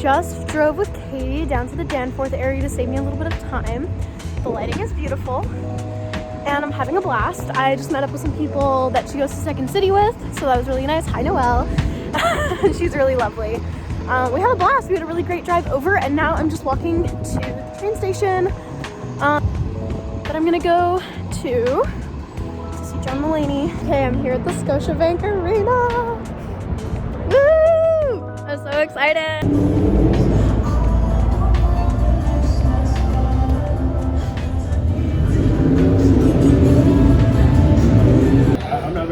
just drove with Katie down to the Danforth area to save me a little bit of time. The lighting is beautiful, and I'm having a blast. I just met up with some people that she goes to Second City with, so that was really nice. Hi, Noelle. She's really lovely. We had a blast. We had a really great drive over, and now I'm just walking to the train station. But I'm gonna go to see John Mulaney. Okay, I'm here at the Scotiabank Arena. Woo! I'm so excited.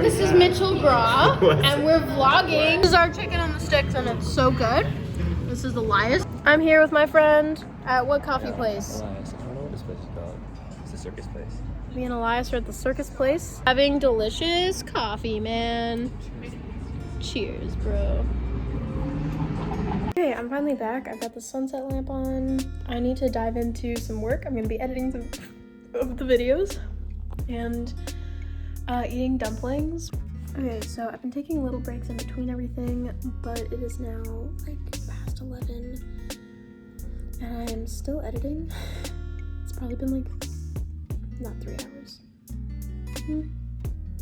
This is Mitchell Bra, and we're vlogging. This is our chicken on the sticks, and it's so good. This is Elias. I'm here with my friend at what coffee place? Elias. I don't know what this place is called. It's a circus place. Me and Elias are at the circus place having delicious coffee, man. Cheers, bro. Okay, I'm finally back. I've got the sunset lamp on. I need to dive into some work. I'm gonna be editing some of the videos and eating dumplings. Okay, so I've been taking little breaks in between everything, but it is now like past 11 and I'm still editing. It's probably been like not 3 hours,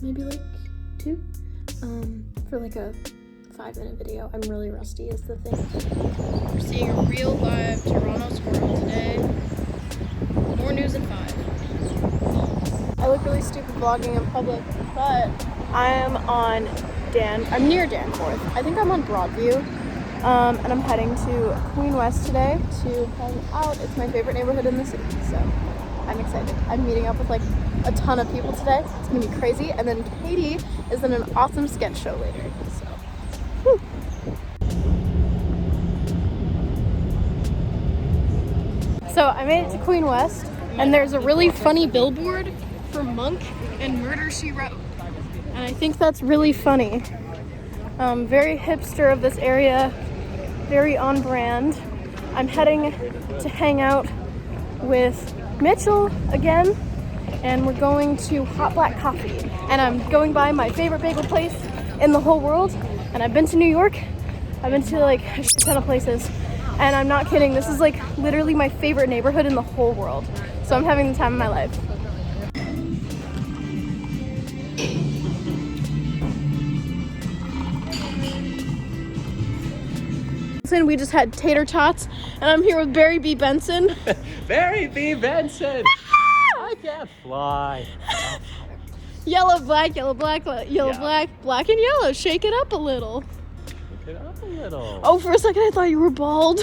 maybe like 2 for like a 5-minute video. I'm really rusty is the thing. We're seeing a real live Toronto squirrel today. More news at 5. I look really stupid vlogging in public, but I'm near Danforth. I think I'm on Broadview, and I'm heading to Queen West today to hang out. It's my favorite neighborhood in the city, so I'm excited. I'm meeting up with like a ton of people today. It's gonna be crazy, and then Katie is in an awesome sketch show later, so whew. So I made it to Queen West, and there's a really funny billboard for Monk and Murder, She Wrote. And I think that's really funny. Very hipster of this area, very on brand. I'm heading to hang out with Mitchell again, and we're going to Hot Black Coffee. And I'm going by my favorite bagel place in the whole world. And I've been to New York. I've been to like a shit ton of places. And I'm not kidding, this is like literally my favorite neighborhood in the whole world. So I'm having the time of my life. We just had tater tots, and I'm here with Barry B. Benson. Barry B. Benson! I can't fly. Yellow, black, yellow, black, yellow, black, black and yellow. Shake it up a little. Shake it up a little. Oh, for a second I thought you were bald.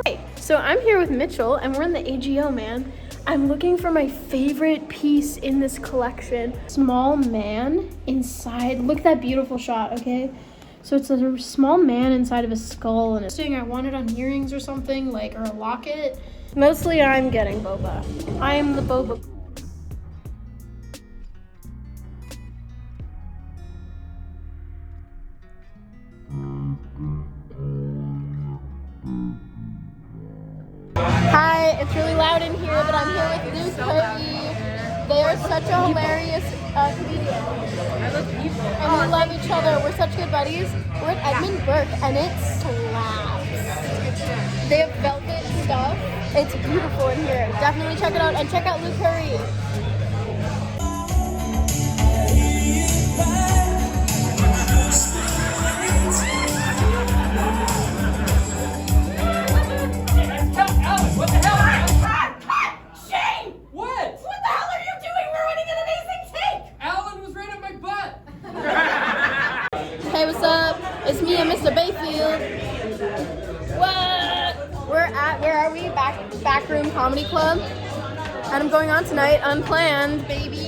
Hey, so I'm here with Mitchell, and we're in the AGO, man. I'm looking for my favorite piece in this collection. Small man inside. Look at that beautiful shot, okay? So it's a small man inside of a skull, and it's saying I want it on earrings or something, like, or a locket. Mostly I'm getting boba. I am the boba. Hi, it's really loud in here, but I'm here with Luke Curry. They are such a hilarious comedian. And we love each other. We're such good buddies. We're at Edmund Burke, and it slaps. They have velvet stuff. It's beautiful in here. Definitely check it out, and check out Luke Curry. What the hell? Shane! What? What the hell are you doing ruining an amazing take? Alan was right up my butt. Hey, what's up? It's me and Mr. Bayfield. What? Where are we? Backroom Comedy Club. And I'm going on tonight, unplanned, baby.